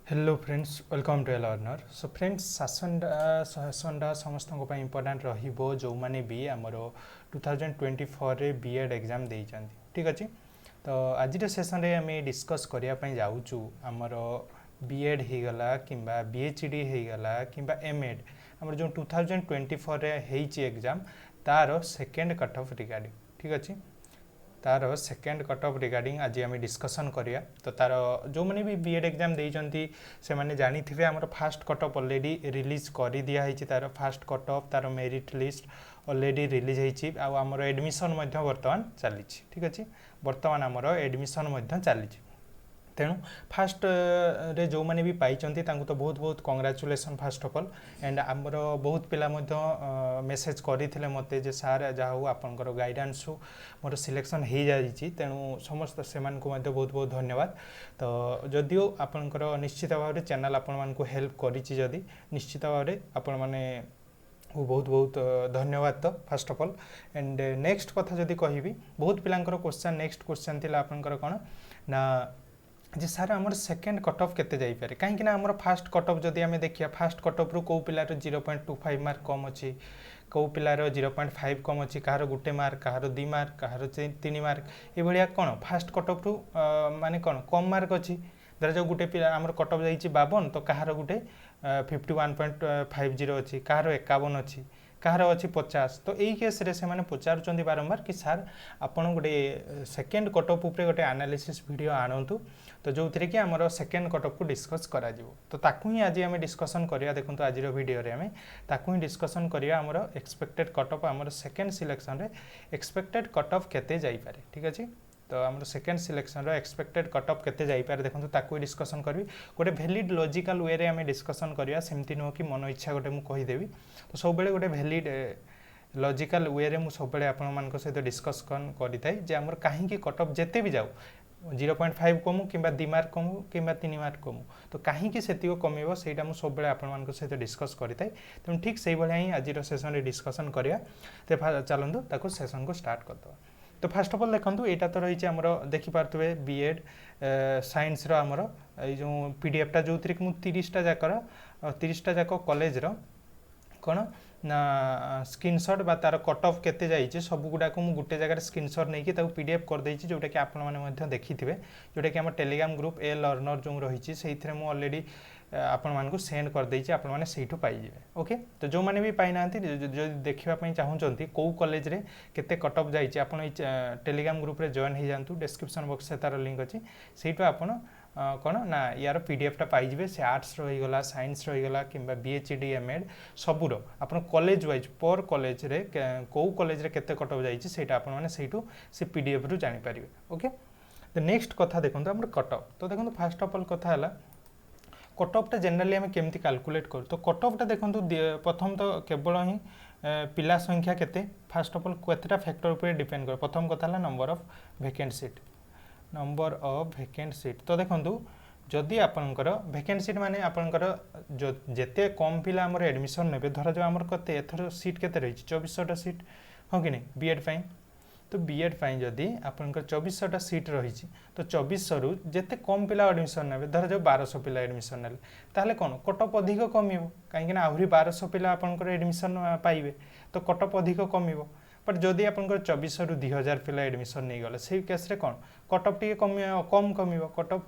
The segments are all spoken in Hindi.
Hello friends welcome to learner so friends सेसनटा समस्त इम्पोर्टाट रो जो मैंने भी आमर 2024 रे बीएड एग्जाम देइछन ठीक अच्छे। तो आज सेसन रे आम डिस्कस करने जाऊँ आमर बीएड होगला कि बीएचडी होगला कि एमएड आमर जो 2024 रे हेइची एग्जाम तार सेकेंड कट ऑफ रिगार्डिंग ठीक अच्छे। तार सेकेंड कट ऑफ रिगार्डिंग आज आम डिस्कसन करिया। तो तार जो मैंने भी बीएड एग्जाम देइचंती से माने जानी थे आमर fast cut off already release कर दिया है। तार फास्ट कट ऑफ तार मेरिट लिस्ट ऑलरेडी रिलीज होती आमर एडमिशन बर्तमान चली ठीक अच्छे। बर्तमान आमर एडमिशन चली तेणु फास्ट रे जो मैंने भी पाई तो बहुत बहुत कंग्राचुलेसन फास्ट ऑफ ऑल एंड आमर बहुत पिला मेसेज करते मत जे सार जहाँ आपंकर गाइडेंस मोर सिलेक्शन हो जाइए तेणु समस्त से बहुत बहुत धन्यवाद। तो जदियो आपंकर निश्चित भाव में चैनल आपण को हेल्प करी निश्चित भाव में आपण मैंने बहुत बहुत धन्यवाद। तो fast of all and next कथा जदि कहि बहुत पिलांकर क्वेश्चन नेक्स्ट क्वेश्चन थिला आपनकर कोन ना जे सार आमर सेकेंड कट ऑफ केते जाई पारे कहीं आमर फास्ट कट ऑफ जदि आमे देखिया फास्ट कट ऑफ रु को पिलार 0.25 मार्क कम अच्छी कौ पिलार 0.5 कम अच्छी कहार गुटे मार्क कहार 2 मार्क कहार 3 मार्क ये कौन फास्ट कट ऑफ रु माने कौन कम मार्क अच्छी धर जो गुटे पिला आमर कट ऑफ जाइए 52 तो कहार गुटे 51.50 अच्छी कहार 51 अच्छी कहार अच्छी 50 तो यही केस रे से माने पचारुचंदी बारंबार कि सार आपन गोटे सेकेंड कट ऑफ उपरे गोटे एनालिसिस वीडियो आणंतु तो जो थी कि आमर सेकेंड कट ऑफ को डिस्कस करा जिवो। तो ताकू ही आज आम डिस्कसन करिया देखो आज वीडियो रे आम ताकू ही डिस्कसन करिया आमर एक्सपेक्टेड कट ऑफ आमर सेकेंड सिलेक्शन रे एक्सपेक्टेड कट ऑफ केते जाई पारे ठीक अछि। तो आम second selection expected cut off केते जाई पारे देखो ताकू डिस्कसन करी गोटे वैलिड लॉजिकल वे रे आम डिस्कसन करिया सेमती नुह कि मन इच्छा गोटे मु कहिदेवी। तो सब बेले गोटे वैलिड लॉजिकल वे रे मु सब बेले आपण मान सहित डिस्कसन करिताई जे आमर काहेकि कट ऑफ जेते भी जाऊ 0.5 कमु कि 2 मार्क कमु कि 3 मार्क कमु तो कहीं से कमिबो सेटा मु सब बेले आपण सहित डिस्कस करिताई। तेणु ठीक से भाया ही आज सेसन रे डिस्कसन करिया। तो चलतु ताको सेसन को स्टार्ट करदे। तो फास्ट ऑफ ऑल देखो यहाँ तो रही आमर देखिपे बीएड साइंस आमर जो पीडीएफटा जो थी मुझे 30टा जाक कॉलेज कौन ना स्क्रीनशॉट बा तार कट ऑफ केते जाइए सब गुड़ाक मुझे गोटे जगह स्क्रीनशॉट नहीं पीडीएफ कर देछि जोटा कि आपण मैंने देखी थे जोटा कि आम टेलीग्राम ग्रुप ए लर्नर जो रही से ऑलरेडी आपण मानक सेंड कर देछि आपण माने सेठू पाइबे ओके। तो जो माने भी पाई नांती जो देखिबा पई चाहूचंती को कॉलेज रे केते कट ऑफ जाइछि आपण टेलीग्राम ग्रुप रे जॉइन हो जातु डिस्क्रिप्शन बॉक्स से तार लिंक अछि सेठू आपण कौन ना यार पीडीएफटा पाइबे से आर्ट्स रहीगला साइंस रहीगला कि बीएचडी एमएड सबूर आप कॉलेज वाइज पर कॉलेज रे को कॉलेज रे केते कट ऑफ जाइछि सेटा आपण माने सेठू से पीडीएफ रु जानि पारिबे ओके। तो नेक्स्ट कथा देखंतु हमर कट ऑफ। तो देखंतु फास्ट ऑफ ऑल कथा हला कट ऑफटा जनरली आम केमती कैलकुलेट करूँ। तो कट ऑफटा देखो प्रथम तो केवल ही पिला संख्या केते फास्ट ऑफ ऑल केतेटा फैक्टर उपर डिपेंड कर प्रथम कथा है number of vacant seat number of vacant seat. तो देखो जदि आपंकर वैकेंट सीट माने आपंकर जो जेते कम पिला आमर एडमिशन ने धर जो आमर कते एथर सीट केते रही 2400टा सीट हाँ कि नहीं बीएड पाई। तो बीएड पाई जदि आपंकर 2400टा सीट रही तो 2400 रु जेते कम पिला एडमिशन ने धर जो 1200 पिला एडमिशन ने ताहले कौन कट ऑफ अधिक कमिवो कहीं आहरी 1200 पिला आपंकर एडमिशन पाइबे तो कट ऑफ अधिक कमिवो। बट जदि आपंकर 2400 रु 2000 पिला एडमिशन नहीं गले से केस रे कौन कट ऑफ टी कम कमिवो कट ऑफ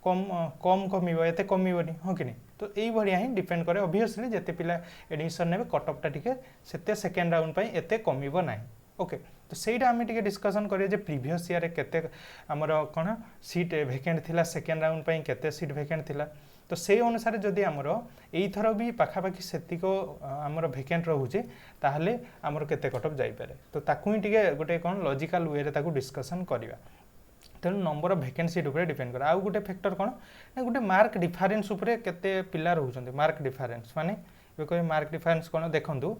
कम कमिवो एते कमिवोनी हाँ कि नहीं। तो यही भाया ही डिपेंड करे ऑब्वियसली जेते पिला एडमिशन ने कट ऑफटा टिके सेते सेकेंड राउंड पई एते कमिवो नाही ओके। तो सहीटा आम टे डिस्कसन करिए प्रीवियस ईयर केते आमर कौन सीट वैकेंट थिला सेकेंड राउंड पई केते सीट वैकेंट थिला। तो से अनुसार जदि आमर एथर भी पाखापाखि सेतिक आमर वैकेंट रोचे ताहले आमर केते कट ऑफ जाई पारे। तो ताकू ही टिके गोटे कौन लॉजिकल वे रे ताकू डिस्कसन करवा। तेणु नंबर ऑफ वैकेंट सीट उपर डिपेंड कर आउ गोटे फैक्टर कौन ना गोटे मार्क डिफरेंस उपर केते पिला रहउछन्ते मार्क डिफरेंस माने कहे मार्क डिफरेंस कौन देखंतु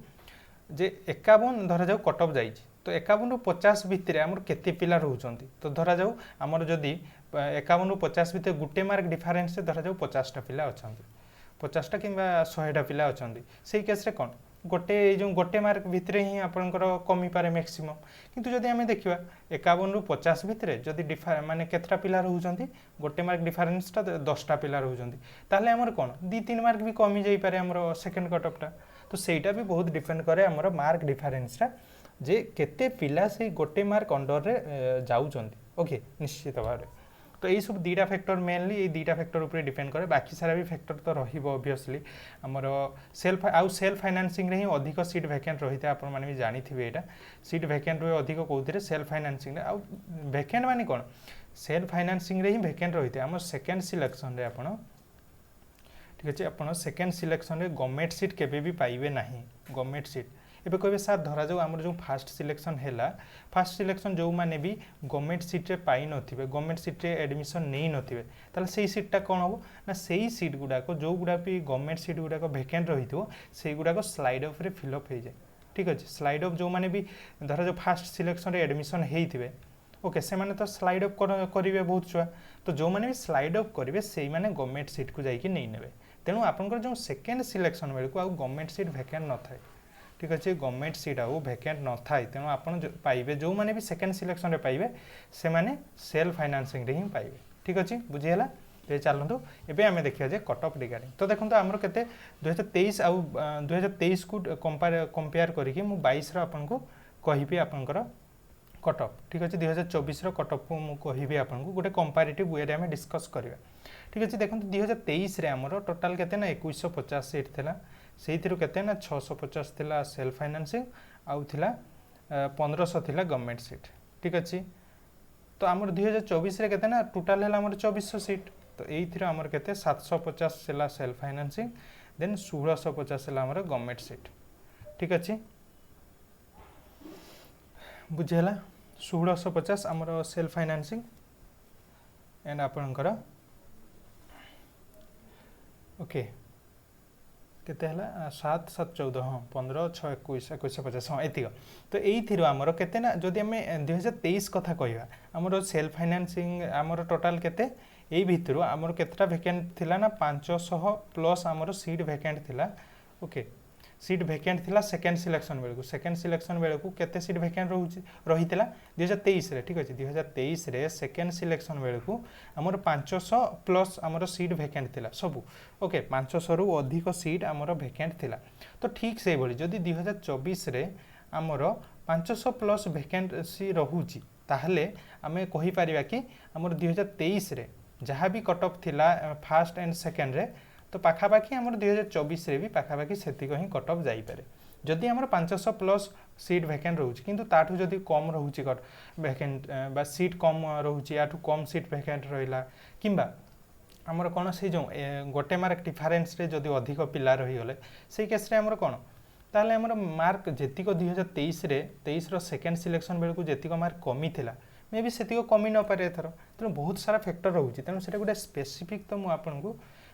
जे 51 धरा जाऊ कट ऑफ जाइए तो 51 रु 50 भितर आमर केते पिला रहउछन्ते। तो धरा जाऊ आमर जदि 51 रु 50 भितर गुटे मार्क डिफरेंस से धरा जाऊ 50टा पिला अछन्ते 50टा कि 100टा पिला अछन्ते से केस रे कौन गोटे मार्क भितर ही आपंकर कमी पारे मैक्सिमम किंतु जदि आम देखा 51 ରୁ 50 भितर जदि माने केतटा पिला रहउछंती गोटे मार्क डिफरेंसटा 10टा पिला रहउछंती ताहले हमर कोन 2-3 मार्क भी कमी जाई पारे हमर सेकंड कट ऑफटा तो सेटा भी बहुत डिपेंड करे हमर मार्क डिफरेंसटा जे केते पिला से गोटे मार्क अंडर रे जाउछंती ओके निश्चित भाव तो यही सब दुटा फैक्टर मेनली ये दुटा फैक्टर ऊपर डिपेंड करे बाकी सारा भी फैक्टर तो रहिबो ऑब्वियसली हमर सेल्फ फाइनेंसिंग रे ही अधिक सीट वैकेंट रही था आपण माने भी जानी थिबे एटा सीट वैकेंट रे अधिक कोउथिरे सेल्फ फाइनेंसिंग रे आ वैकेंट माने कोन सेल्फ फाइनेंसिंग रे ही वैकेंट रही था हमर सेकंड सिलेक्शन रे आपण ठीक अछि आपण सेकंड सिलेक्शन रे गवर्नमेंट सीट केबे भी पाइबे नाही गवर्नमेंट सीट एबे कहबे सर धरा जाऊ हमर जो फास्ट सिलेक्शन हैला फास्ट सिलेक्शन जो माने भी गवर्नमेंट सीट रे पाई नथिबे गवर्नमेंट सीट रे एडमिशन नै नथिबे ताले सेही सीटटा कोन होबो ना सेही सीट गुडा को जो गुडा भी गवर्नमेंट सीट गुडा को वैकेंट रहितो सेही गुडा को स्लाइड अप रे फिल अप हे जाय ठीक अछि स्लाइड अप जो माने भी धरा जो फास्ट सिलेक्शन रे एडमिशन हेइथिबे ओके से माने तो स्लाइड अप करिवे बहुत छुआ तो जो माने भी स्लाइड अप करिवे सेही माने गवर्नमेंट सीट को जाई कि नै नेबे तेनु आपनकर जो सेकंड सिलेक्शन बेल को आ गवर्नमेंट सीट वैकेंट न थाए ठीक अच्छे गवर्नमेंट सीट आउ वैकेंट न थाए तेणु आपन पाइबे जो माने भी सेकंड सिलेक्शन रे पाइबे से माने सेल्फ फाइनेंसिंग रे ही पाइबे ठीक अच्छे बुझीला तो चलतु एबे आमे देखिया जे कट ऑफ रिगार्डिंग तो देखंतु हमर केते 2023 आउ 2023 को कंपेयर करिके मु 22 रो आपन को कहिबे आपनकर कट ऑफ ठीक अच्छे 2024 रो कट ऑफ को मु कहिबे आपन को गोटे कंपैरेटिव वे रे आमे डिस्कस करबा ठीक अच्छे देखंतु 2023 रे हमर टोटल केते ना 2150 सीट थिला सेहिथिरु केते ना 650 थिला सेल्फ फाइनेंसिंग आउ थिला 1500 थिला गवर्नमेंट सीट ठीक अछि तो हमर 2024 रे केते ना टोटल हैला हमर 2400 सीट तो एइथिरु हमर केते 750 थिला सेल्फ फाइनेंसिंग देन 1650 थिला हमर गवर्नमेंट सीट ठीक अछि बुझेला 1650 हमर सेल्फ फाइनेंसिंग एंड आपनकर ओके केते हला 7 7 14 हां 15 6 21 2150 हां एतिक तो एई थिरो हमरो केते ना जदि हमें 2023 कथा कहबा हमरो सेल्फ फाइनेंसिंग हमरो टोटल केते एई भितरो हमरो केतटा वैकेंट थिला ना 500 प्लस हमरो सीट वैकेंट थिला ओके सीट वैकेंट थिला सेकंड सिलेक्शन बेले को केते सीट वैकेंट रहितला 2023 रे ठीक अछि 2023 रे सेकंड सिलेक्शन बेले को हमर 500 प्लस हमर सीट वैकेंट थिला सब ओके 500 रु अधिक सीट हमर वैकेंट थिला तो ठीक से बोली जदी 2024 रे हमर 500 प्लस वैकेंसी रहुची ताहले हमें कहि परिबा कि हमर 2023 रे जहाँ भी कट ऑफ थिला फर्स्ट एंड सेकंड रे तो पाखापाखि हमर 2024 रे भी पाखापाखि सेतिक ही कट ऑफ जाई पारे जदि हमर 500 प्लस सीट वैकेंट रहउची किंतु ताठू जदि कम रहउची कट वैकेंट बा सीट कम रहउची याठू कम सीट वैकेंट रहिला किंबा हमर कोन से जो गोटे मार्क डिफरेंस रे जदि अधिक पिला रही गले सेही केस रे हमर कोन ताले हमर मार्क जेतिक 2023 रे 23 रो सेकंड सिलेक्शन बेल को जेतिक मार्क कमी थिला मे भी सेतिक कमी न पारे एथरो तेनु बहुत सारा फैक्टर रहउची तेनु सेटा गोटे स्पेसिफिक तो मु आपन को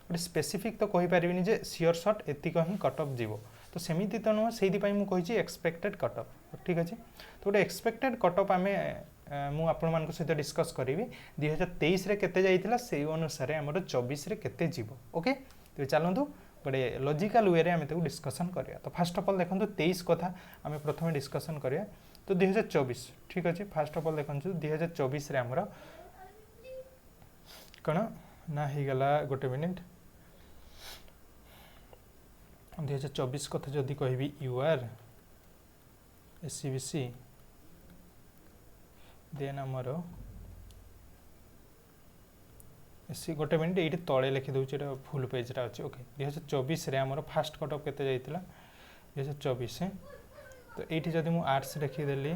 गोटे स्पेसिफिक तो कहि पारिबिनी जे सियोर शॉट एतिक ही कट ऑफ जीवो तो सेमिति तो न सेहि पई मु कहि छी एक्सपेक्टेड कट ऑफ ठीक अछि तो गोटे एक्सपेक्टेड कट ऑफ आमे मु आपन मान को सहित डिस्कस करिवि 2023 रे केते जाइतिला सेही अनुसार हमर 24 रे केते जीवो ओके तो चलंतु गोटे लॉजिकल वे रे आमे तो डिस्कशन करिया तो फर्स्ट ऑफ ऑल देखंतु 23 कथा आमे प्रथमे डिस्कशन करिया तो 2024 ठीक अछि फर्स्ट ऑफ ऑल देखंतु 2024 रे हमर कोन ना ही गला गोटे मिनिट 2024 कथा जदि कहबी यूआर एससीबीसी देन हमर एससी गोटे मिनिट एठी तळे लिखि दउची एटा फुल पेज रा अछि ओके 2024 रे हमर फर्स्ट कट ऑफ केते जाइतिला 2024 तो एठी जदि मु आर्ट्स लिखि देली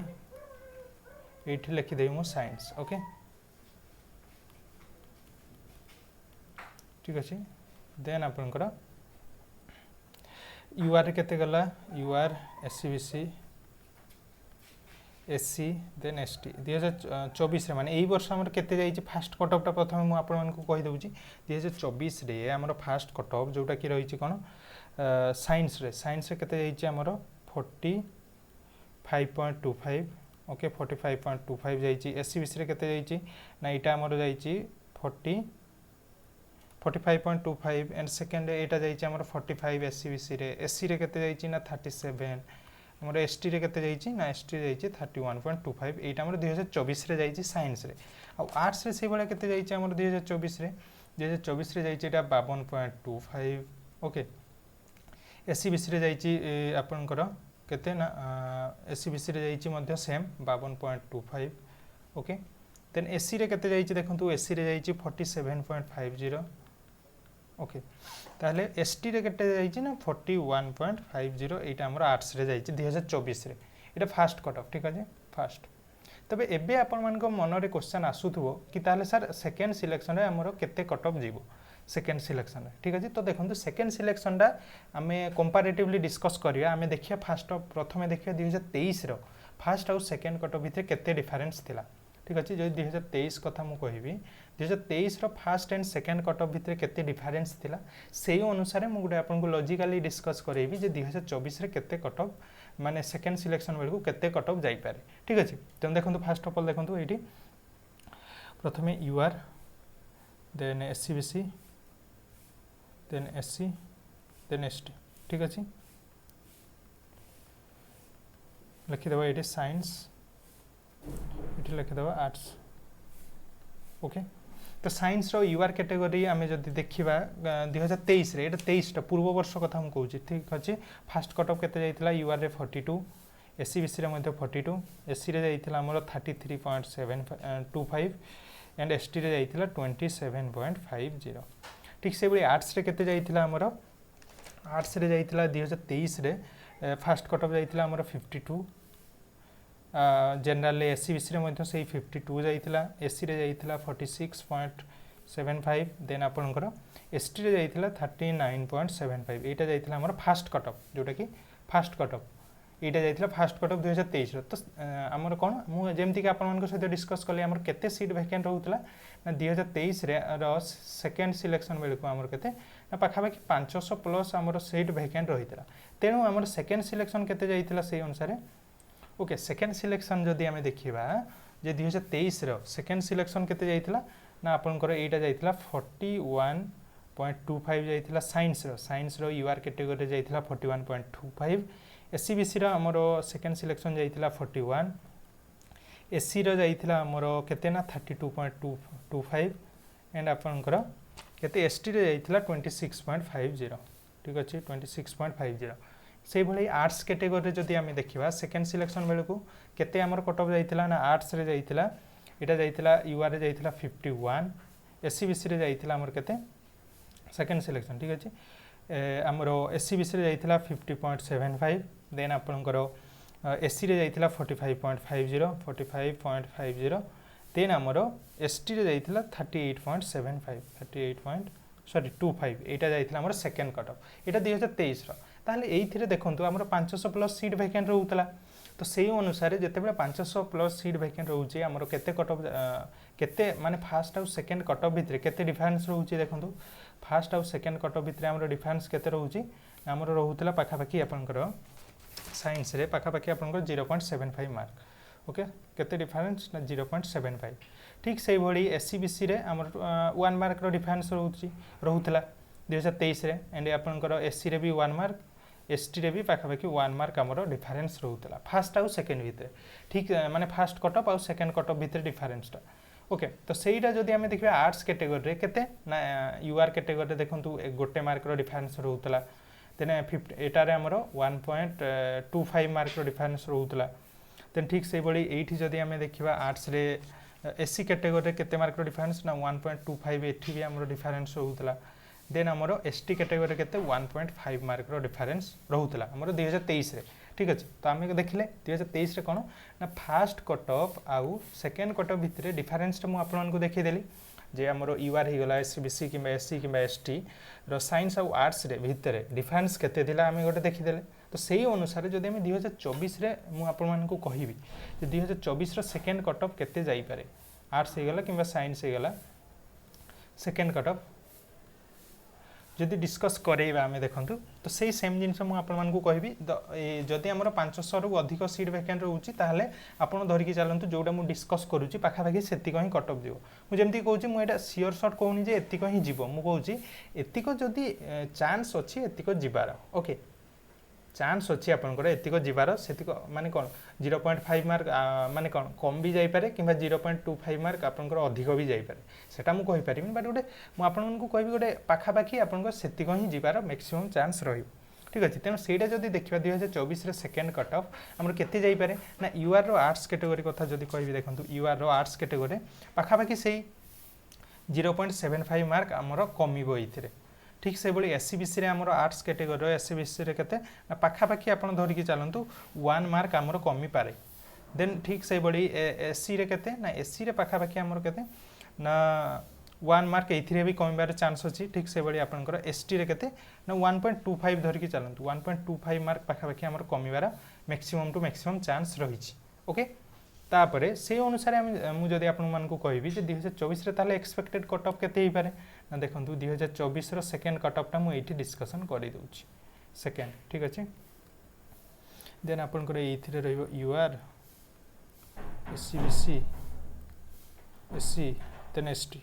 एठी लिखि देई मु साइंस ओके ठीक अछि देन आपनकर यूआर केते गला UR SCBC SC then ST 2024 रे माने एई वर्ष हमर केते जाई फास्ट कट ऑफ ता प्रथम मु आपन मन को कहि दउची 2024 रे हमर फास्ट कट ऑफ जोटा कि रही छि कोन साइंस रे केते जाई छि हमर 45.25 ओके 45.25 जाई छि एससीबीसी रे केते जाई छि ना इटा हमर जाई छि 40 45.25 एंड सेकेंड एटा जाइए आमर 45 एससीबीसी रे एससी रे केते जाइए ना 37 आमर एसटी रे केते जाइए ना एसटी जाइए 31.25 एटा आमर 2024 रे जाइए साइंस रे आ आर्ट्स रे से बळे केते जाइए आमर 2024 रे 2024 रे जाइए एटा 52.25 ओके एससीबीसी रे जाइए आपनकर केते ना एससीबीसी रे जाइए मध्य सेम 52.25 ओके देन एससी रे केते जाइए देखंतु एससी रे जाइए 47.50 ओके ताहले एसटी रे केते जाइए ना 41.50 एटा हमर आर्ट्स रे जाइए 2024 रे एटा फास्ट कट ऑफ ठीक अछि फास्ट तबे एबे आपन मान को मन रे क्वेश्चन आसुथबो कि ताहले सर सेकंड सिलेक्शन रे हमर केते कट ऑफ जीवो सेकेंड सिलेक्शन रे ठीक अछि तो देखंतु सेकेंड सिलेक्शन दा हमें कंपैरेटिवली डिस्कस करिया हमें देखिया फास्ट ऑफ प्रथमे देखिया 2023 रो फास्ट और सेकेंड कट ऑफ भितर केते डिफरेंस थिला ठीक अच्छे जो 2023 कथा मु कहबी 2023 रो first and second cut off भितर केते डिफरेंस थिला सेही अनुसार मु गुडे आपन को लॉजिकली डिस्कस करेबी जे 2024 रे केते कट ऑफ माने सेकेंड सिलेक्शन बेल को केते कट ऑफ जाई पारे ठीक अछि तो देखंतु फास्ट ऑफ ऑल देखंतु एठी प्रथमे UR then SCBC then SC then ST ठीक अछि लिखि देबा एठी साइंस ये लिखिदेव आर्ट्स ओके तो साइंस रो यूआर कैटेगरी आम जदि देखा 2023 रे 23 पूर्व वर्ष कथा कहूँ ठीक अच्छे फास्ट कट ऑफ केते जाइतिला यूआर रे 42 एससीबीसी रे मध्य 42 एससी रे जाइतिला हमर 33.725 एंड एसटी रे जाइतिला 27.50 ठीक से बड़ी आर्ट्स रे केते जाइतिला हमर आर्ट्स रे जाइतिला 2023 रे फास्ट कट ऑफ जाइतिला हमर 52 जनरल एससीबीसी रे मध्य से 52 जाइतिला एससी रे जाइतिला 46.75 देन आपनकर एसटी रे जाइतिला 39.75 एटा जाइतिला हमर फास्ट कट ऑफ जोटा कि फास्ट कट ऑफ एटा जाइतिला फास्ट कट ऑफ 2023 रो तो हमर कोन मु जेमति कि आपन मन सहित डिस्कस करले हमर केते सीट वैकेंट रहउतला ना 2023 रे रो सेकंड सिलेक्शन बेल को हमर केते ना पाखा बाकी 500 प्लस हमर सीट वैकेंट रहितला तेनु हमर सेकंड सिलेक्शन केते जाइतिला सेही अनुसार ओके सेकेंड सिलेक्शन जदि आम देखा जे 2023 रो सेकेंड सिलेक्शन केते जाइतिला ना आपनकर एटा जाइतिला 41.25 जाइतिला साइंस रो यूआर कैटेगरी जाइतिला 41.25 एससीबीसी रो हमरो सेकेंड सिलेक्शन जाइतिला 41 एससी रो जाइतिला हमरो केते ना 32.25 एंड आपनकर केते एसटी रो जाइतिला 26.50 ठीक अछि 26.50 से भली आर्ट्स कैटेगरी जदि आम देखा सेकेंड सिलेक्शन बेल को केते हमर कट ऑफ जाइतिला ना आर्ट्स रे जाइतिला एटा जाइतिला यूआर रे जाइतिला 51 एससीबीसी रे जाइतिला हमर केते सेकेंड सिलेक्शन ठीक अछि हमर एससीबीसी रे जाइतिला 50.75 देन आपनकर एससी रे जाइतिला 45.50 देन हमर एसटी रे जाइतिला 38.25 एटा जाइतिला हमर सेकेंड कट ऑफ एटा 2023 रो ताहले एइथिरे देखंतु हमर 500 प्लस सीट वैकेंट रहउतला तो सेही अनुसार जेतेबेले 500 प्लस सीट वैकेंट रहउची हमर केते कट ऑफ केते माने फर्स्ट और सेकंड कट ऑफ भितरे केते डिफरेंस रहउची देखंतु फर्स्ट और सेकंड कट ऑफ भितरे हमर डिफरेंस केते रहउची हमर रहउतला पाखा पाखी आपनकर साइंस रे पाखा पाखी आपनकर 0.75 मार्क ओके केते डिफरेंस ना 0.75 ठीक से भली एससीबीसी रे हमर 1 मार्क रो डिफरेंस रहउतला 2023 रे एंड आपनकर एससी रे भी 1 मार्क एसटी रे भी पाखापाखि 1 मार्क हमर डिफरेंस रहउतला फर्स्ट और सेकंड भितर ठीक माने फर्स्ट कट ऑफ और सेकंड कट ऑफ भितर डिफरेंसटा ओके तो सेहीटा जदि आम देखिए आर्ट्स कैटेगरी रे केते ना यूआर कैटेगरी देखंतु गोटे मार्क रो डिफरेंस रहउतला देन 50 एटारे हमर 1.25 मार्क रो डिफरेंस रहउतला देन ठीक से बड़ी एठी जदि आम देखिबा आर्ट्स रे एससी कैटेगरी रे केते मार्क रो डिफरेंस ना 1.25 एठी भी हमर डिफरेंस रहउतला देन हमर एसटी कैटेगरी केते 1.5 मार्क रो डिफरेंस रहउतला हमर 2023 रे ठीक अछि तो आमे देखिले 2023 रे कोन ना फर्स्ट कट ऑफ आउ सेकंड कट ऑफ भितरे डिफरेंस मु आपन को देखि देली जे हमर यूआर हे गला एससीबीसी किबा एससी किबा एसटी रो साइंस आउ आर्ट्स रे भितरे डिफरेंस केते दिला आमे गोटे देखि देले तो सेही अनुसार जदि आमे 2024 रे मु आपन मान को कहिबी जे 2024 रो सेकंड कट ऑफ केते जाई पारे आर्ट्स हे गला किबा साइंस हे गला सेकंड कट ऑफ जदि डिस्कस करेगा आम देखूँ तो सही सेम जिनस मुझे कहबी जदि आम 500 रु अधिक सीट वैकेंट रोचे ताहले आपड़ धरिकी चलतु जोटा मुझे डिस्कस करुँच पाखापाखि सेतिक ही कट ऑफ जीव मुझे कहूँ मुझे सियोर सट कहूनी जे एतिक ही जीव मुझे एतिक जदि चांस अच्छी एतिक जीवार ओके चांस अच्छी आपंकर एतिक जीवार सेतिक माने कौन 0.5 मार्क माने कौन कम भी जापे कि 0.25 मार्क आपंकर अधिक भी जापे सेटा मुझे कहीपर बट गोटे मुझे कहबी गोटे पाखापाखि आपंकर सेतिक ही जीवार मैक्सिमम चांस रही ठीक अच्छे तेणु से जब देखा 2024 सेकेंड कट ऑफ आमर केते जापे ना यूआर रो आर्ट्स कैटेगरी कथा जब कह देखो यूआर रो आर्ट्स कैटेगरी पाखापाखि से 0.75 मार्क आमर कमिबो ये ठीक से भाई एससीबीसी आमर आर्ट्स कैटेगरी एससीबीसी के पाखापाखि आप धरिकी चलतु 1 मार्क आमर कमी पारे देन ठीक से भाई एससी रे केते ना एससी रे पाखापाखि आमर केते ना 1 मार्क ये भी कमिबार चांस अच्छी ठीक से भाई आपंकर एसटी रे केते ना 1.25 धरिकी चलतु 1.25 मार्क पाखापाखि आमर कमिबार मैक्सिमम टू मैक्सिमम चांस रही ओके तापरे से अनुसार मुझे आपको कहबी 2024 ताले एक्सपेक्टेड कट ऑफ केते ही पारे ना देखो 2024 रो सेकेंड कट ऑफ टा मु एठी डिस्कशन करि दउची सेकेंड ठीक अच्छे देन आपनकर एथिरे रहइबो UR SCBC SC then ST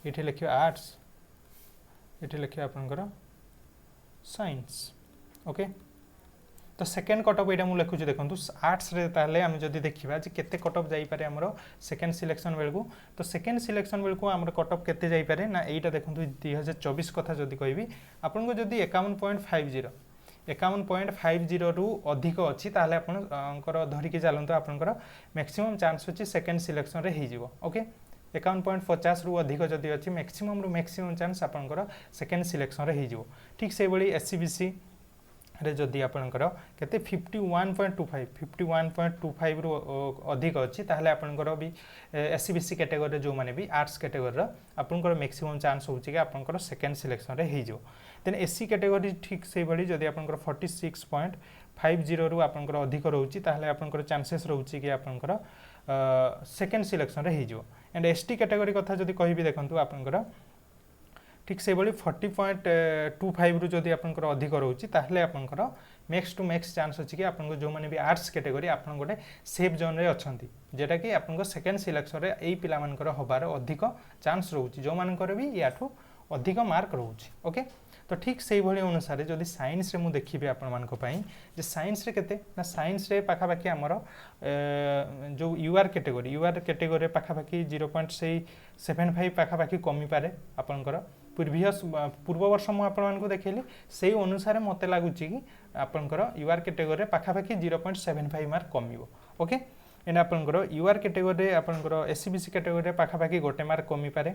एठी लिखियो आर्ट्स एठी लिखियो आपनकर साइंस ओके तो सेकेंड कट ऑफ यहाँ मुझे लिखुची देखो आर्ट्स रे ताले आम जदि देखा केते कट ऑफ जाइपारे आमर सेकेंड सिलेक्शन बेलू तो सेकेंड सिलेक्शन बेलू आम कट ऑफ केते जाइपारे ना यहाँ देखो 2024 कथा जदि कहबी आपको जदि 51.50 रु अधिक अच्छी ताहले आपनकर धरिकी चलतु आपनकर मैक्सिमम चांस अच्छी सेकेंड सिलेक्शन रे हो ओके 51.50 रु अधिक जदि अच्छी मैक्सिमम रु मैक्सिमम चांस आपनकर सेकेंड सिलेक्शन रे हो ठीक से भाई एससीबीसी रे जदि आपनकर केते 51.25 रु अधिक अच्छी ताहले आपनकर भी एससीबीसी कैटेगरी जो माने भी आर्ट्स कैटेगरी आपनकर मैक्सिमम चांस होची कि आपनकर सेकेंड सिलेक्शन रे हो देन एससी कैटेगरी ठीक से भाई जदि आपनकर 46.50 रु आपनकर अधिक रहउची ताहले आपनकर चांसेस रहउची कि आपनकर सेकेंड सिलेक्शन रे हो एंड एसटी कैटेगरी कथा जदि कहबी देखंतु आपनकर ठीक से भाई 40.25 रु जदि आपनकर अधिक रोचे ताहले आपनकर मैक्स टू मैक्स चांस अच्छी कि आपन जो मैंने भी आर्ट्स कैटेगरी आप गोटे सेफ जोन रे अच्छी जेटा कि आपन सेकेंड सिलेक्शन रे एई पिला मानकर हबार अधिक चांस रोचे जो मानकर भी याठू अधिक मार्क रोचे ओके तो ठीक से भाई अनुसार जदि साइंस रे मु देखिबे आपन मानक पई जे साइंस रे केते ना साइंस रे पाखापाखि आमर जो यूआर कैटेगरी पाखापाखि 0.75 पाखापाखि कमी पारे आपनकर प्रीवियस पूर्व वर्ष मुझे देखली से अनुसार मत लगुच कि आपंकर यूआर कैटेगरी पाखापाखि 0.75 मार्क कमिबो ओके एंड आपंकर यूआर कैटेगरी आपंकर एससीबीसी कैटेगरी पाखापाखि गोटे मार्क कमी पारे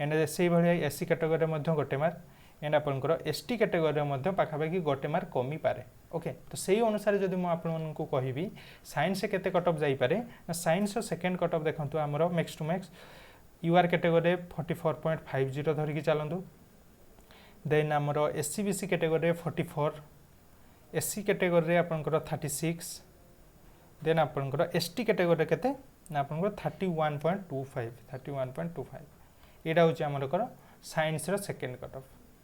एंड से भाई एससी कैटेगरी गोटे मार्क एंड आपंकर एसटी कैटेगरी पाखापाखि गोटे मार्क कमी पारे ओके तो से अनुसार जब मुझे कहबी साइंस केते कट ऑफ जाइपारे साइंस सेकेंड कट ऑफ देखो आमर max to max UR category 44.50 धरिकी चलतु देन आमर एससीबीसी कैटेगरी 44 एससी कैटेगरी आपंकर 36 देन आपंकर एसटी कैटेगरी केते ना आपंकर 31.25 एटा होची आमरकर साइंस रो सेकेंड कट ऑफ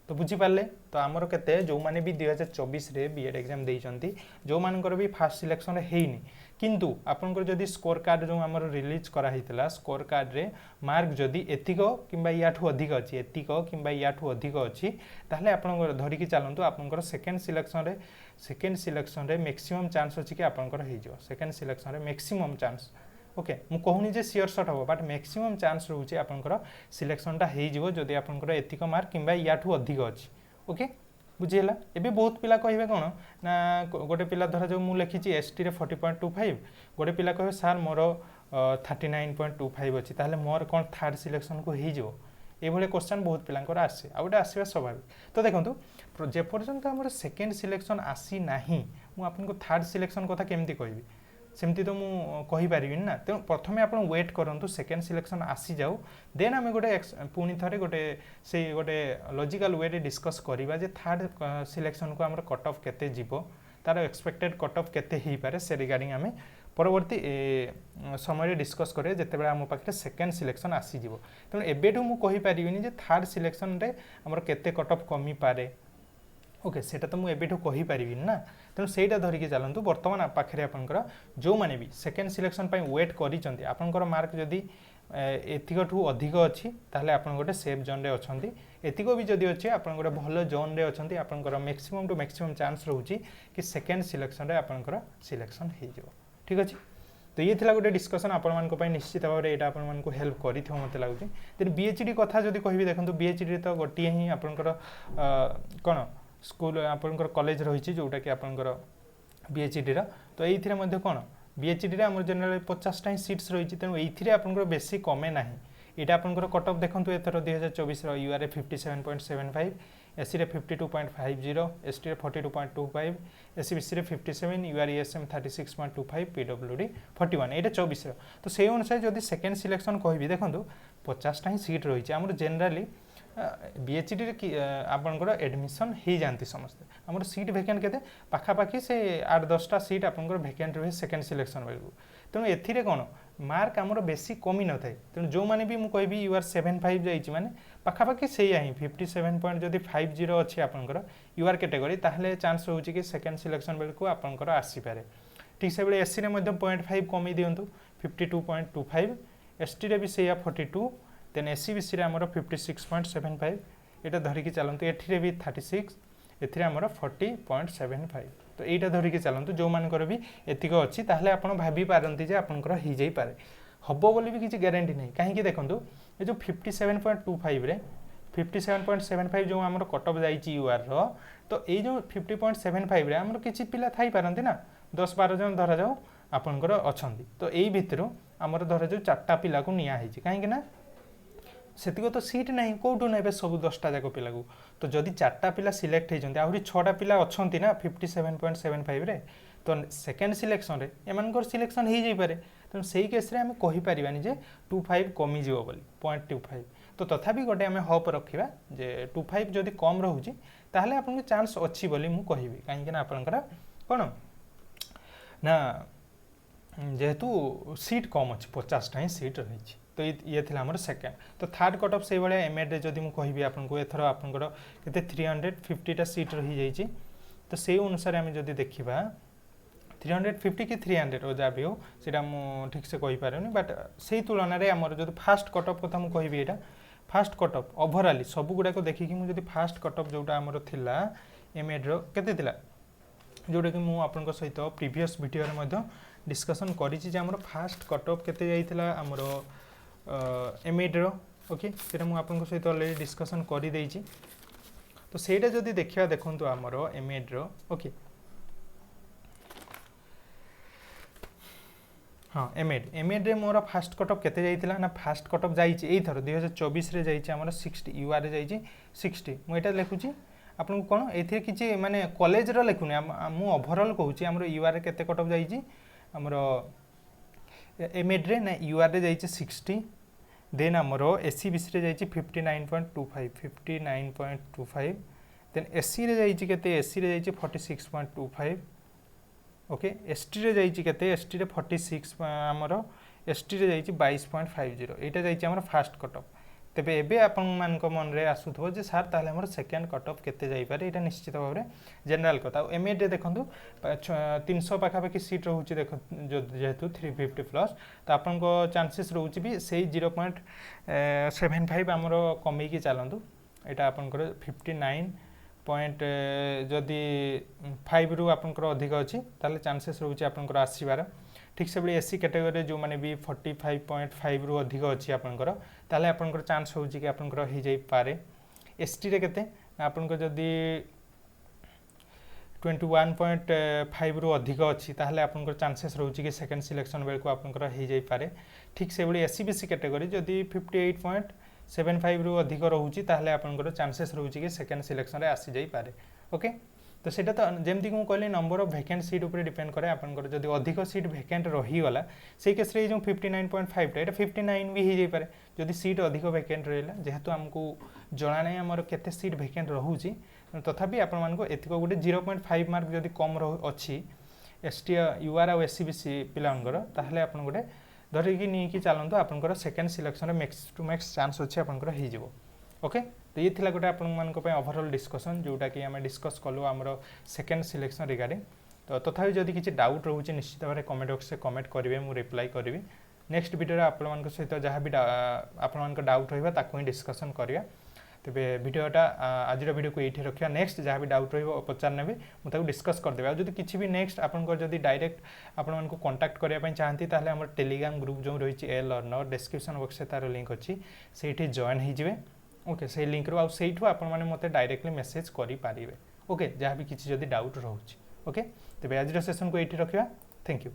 तो बुझीपारे तो आमर केते जो माने भी 2024 रे बीएड एग्जाम देइचंती जो मानकर भी फास्ट सिलेक्शन हेइनी किंतु आपनकर जदि स्कोर कार्ड जो आमर रिलीज करा हितला स्कोर कार्ड रे मार्क जदि एतिक किंबा याठू अधिक अछि एतिक किंबा याठू अधिक अछि ताहले आपनकर धरिकी चलंतु आपनकर सेकेंड सिलेक्शन रे मैक्सिमम चांस अछि कि आपनकर हेइ जो सेकेंड सिलेक्शन रे मैक्सिमम चांस ओके मु कहूनी जे सियोर शॉट हो बट मैक्सिमम चांस रहउछि आपनकर सिलेक्शन टा हेइ जिवो जदि आपनकर एतिक मार्क किंबा याठू अधिक अछि ओके बुझीला एबे बहुत पिला कहबे कोन ना गोटे पिला धरा जो मु लिखिछि एसटी रे 40.25 गोटे पिला कहबे सर मोर 39.25 अछि ताहले मोर कोन थर्ड सिलेक्शन को हेइ जिवो ए भले क्वेश्चन बहुत पिलांकर आसे आ गोटे आसीबा स्वाभाविक तो देखंतु जे पर्यंत हमर सेकेंड सिलेक्शन आसी नाही मु आपनको थर्ड सिलेक्शन कथा केमती कहबी सेमती तो मु कहि पारिबिन ना तेणु प्रथमे आपण वेट करंतु सेकेंड सिलेक्शन आसी जाऊ देन आमे गोटे पुनी थरे गोटे से गोटे लॉजिकल वे रे डिस्कस करिबा जे थर्ड सिलेक्शन को हमर कट ऑफ केते जीवो तार एक्सपेक्टेड कट ऑफ केते ही पारे से रिगार्डिंग आमे परवर्ती समय डिस्कस करे जिते आम पाखे सेकेंड सिलेक्शन आसीज तेणु एबेठू मुझे कहीपरि जे थर्ड सिलेक्शन रे हमर केते कट ऑफ कमी पारे ओके सेटा तो मुझे एबेठू कहीपरि ना तेणु सेटा धरिकी चलतु बर्तमान पाखे आपंकर जो मैंने भी सेकेंड सिलेक्शन वेट कर मार्क जदि एतिकठू अधिक अच्छी ताहले आपन गोटे सेफ जोन रे अछंती एतिको भी जदि अच्छे आपन गोटे भल जोन रे अछंती आपनकर मैक्सिमम टू मैक्सिमम चांस रहउची कि सेकेंड सिलेक्शन रे आपनकर सिलेक्शन हे जिवो ठीक अछि। तो ये थिला गोटे डिस्कशन आपण मान को पय निश्चित भाव रे एटा आपण मान को हेल्प करिथो मते लागुची। देन बीएचडी कथा जदि कहिबी देखंतु बीएचडी तो गोटिए ही आपनकर कोन स्कूल आपनकर कॉलेज रहिची जोटा कि आपनकर बीएचडी रा तो एइथिरे मध्ये कोन बीएचडी आम जनरल 50टा ही सीट्स रही तेणु ये आपंकर बेसी कमे ना यहाँ आपंकर कट ऑफ देखो एथर 2024 UR 57.75 SC 52.50 ST 42.25 SCBC 57 UR SM 36.25 PWD 41 ये 24 तो से अनुसार जब सेकेंड सिलेक्शन कहि देखो 50टा ही सीट रही आम जेनराली बीएचडी आपंकर एडमिशन हो जाती समस्ते आम सीट भैकेंट के पाखापाखि से 8-10टा सीट आपंकर भैकेंट रहे सेकेंड सिलेक्शन बेलू तेणु एथिरे कौन मार्क आमर बेसी कमी न थाए तेणु जो मैंने भी मुझे कहि यूआर 75 जाइए माने पाखापाखि से ही 57.50 अच्छी आपंकर यूआर कैटेगरी ताहले चांस रोचे कि सेकेंड सिलेक्शन बेलू आपंकर आसीपारे ठीक से बेले एससी 0.5 कमी दिंतु 52.25 एसटी रे भी से 42 देन एससीबीसी आमर 56.75 यहाँ धरिकी चलतु एठिरे भी 36 एथिरे आमर 40.75 तो यहाँ धरिकी चलतु जो मानकर भी एतिक अच्छी ताहले आपण भाभी पारंती जे आपनकर हो जाई पारे हबो बोली भी किसी गारंटी नहीं कहीं देखो ये जो 57.25 रे 57.75 जो आमर कट ऑफ जाइए यूआर रो तो ये जो 50.75 रे आमर किसी पिला थाई पारंती ना 10-12 जन धरा जाऊ आपनकर अछंती तो यही भितर आमर धरा जाऊ 4टा पिला को निया हेची कहीं ना सेतिक तो सीट ना कौटू ना सब 10टा जाक पिला को तो जदि 4टा पिला सिलेक्ट होती आहरी 6टा पिला अच्छा ना 57.75 रे तो सेकेंड सिलेक्शन रे एमानकर सिलेक्शन हो जाइए तेणु से केस रे आम कहीपरानी जे 25 कमिज बोली 0.25 तो तथापि गोटे आम होप रखा जे 25 जदि कम रोचे ताहले आपन चांस अच्छी बोली मु कहिबी कहीं आपनकर कौन ना जेहेतु सीट कम अच्छी 50टा ही सीट रही तो ये थी आमर सेकेंड तो थर्ड कट ऑफ से भाया एमएड रे जदि मुझे कहि आपको एथर आपंकर के 350टा सीट रही जाइए तो से अनुसार आम जदि देखा 350 कि 300 जहाँ भी हो सीटा मुझे ठीक से कहीपर बट से तुलन में आमर जो फास्ट कट ऑफ कथा मुझे कहि यहाँ फास्ट कट ऑफ ओवराली सब गुड़ाक देखिकी मुझे फास्ट कट ऑफ जोटा आमर थिला एमएड रो केते थिला जोटा कि मुझे आपन सहित प्रीवियस वीडियो डिस्कसन करी आमर फास्ट कट ऑफ केते जाइथिला आमर एमएड रो ओके से मुझे सहित अलरेडी डिस्कसन कर देइछि तो सेटा जदि देखा देखु आमर एमएड रो ओके हाँ एमएड रे मोर फास्ट कट ऑफ केते जाइथिला ना फास्ट कट ऑफ जाइछि एई थर 2024 रे जाइछि आमर 60 यूआर रे जाइछि 60 मु एटा लिखुछि आपन कोन एथे किछि माने कॉलेज रो लिखुनी मु ओवरऑल कहूछि आमर यूआर रे केते कट ऑफ जाइछि आमर एमएड रे ना यूआर रे जाइछि 60 देन आमर एससीबीसी रे जाइछि 59.25 देन एससी रे जाइछि केते एससी रे जाइछि 46.25 ओके एसटी रे जाइछि केते एसटी रे 46 आमर एसटी रे जाइछि 22.50 एटा जाइछि आमर फास्ट कट ऑफ तेबे एबे आपन मान को मन रे आसुथबो जे सर ताले हमर सेकेंड कट ऑफ केते जाई पारे एटा निश्चित भाव रे जनरल कथा एमएड रे देखंतु 300 पाखा पाखी सीट रहउछि देखो जेहेतु 350 प्लस तो आपन को चांसेस रहउछि भी सेही 0.75 हमर कमी की चलंतु एटा आपन को 59 पॉइंट जदि 5 रु आपनकर अधिक अच्छी ताले चांसेस रहउछि आपनकर आसीबार ठीक से एससी कैटेगरी जो माने भी 45.5 रु अधिक अच्छी आपनकर ताले आपनकर चांस होउछि कि आपनकर हो जाई पारे एसटी रे केते आपनकर जदि 21.5 रु अधिक अच्छी ताले आपनकर चांसेस रहउछि कि सेकेंड सिलेक्शन बेल को आपनकर हो जाई पारे ठीक से एससीबीसी कैटेगरी जदि 58.75 रु अधिक रहउछि ताले आपनकर चांसेस रहउछि कि सेकेंड सिलेक्शन रे आसी जाई पारे ओके तो सेटा तो जेमती कि कहली नंबर ऑफ वैकेंट सीट ऊपर डिपेंड करे आपनकर जदि अधिक सीट वैकेंट रही गला से केस रे जो 59.5 टा एटा 59 भी हो जाई पारे जदि सीट अधिक वैकेंट रहला जेहेतु हमको जणा नै हमर केते सीट वैकेंट रहउछि तथापि आपन मान को एतिको गोटे 0.5 मार्क जदि कम अच्छी ST UR और SCBC पिलांगर ताहले आपन गोटे धरिकी नहीं चलतु आपंकर second selection max to max chance अच्छे आपंकर हो ओके। तो ये थिला गोटे आपण ओवरऑल डिस्कशन जोटा कि आम डिस्कस कलु आमर सेकेंड सिलेक्शन रिगार्डिंग। तो तथापि जदि किसी डाउट रोचे निश्चित भाव में कमेंट बॉक्स से कमेंट करेंगे मुझे रिप्लाई करी। नेक्स्ट वीडियो आपण सहित जहाँ भी आपण डाउट रहा ताकू ही डिस्कसन करिया। तेबे वीडियोटा आज वीडियो को ये रखा नेक्स्ट जहाँ भी डाउट रही पचार ने मुझे डिस्कस करदेवे। आदि किसी भी नेक्स्ट आपंकर जदि डायरेक्ट आपण को कांटेक्ट करने चाहती ताहले हमर टेलीग्राम ग्रुप जो रही ए लर्नर डिस्क्रिप्शन बॉक्स में तार लिंक अच्छी से जॉइन होइजिवे ओके। से लिंक रू आउट आपण मैंने मत डायरेक्टली मेसेज करें ओके जहाँ भी किसी जदि डाउट रोचे ओके। तेबे आज सेशन को ये रखा थैंक यू।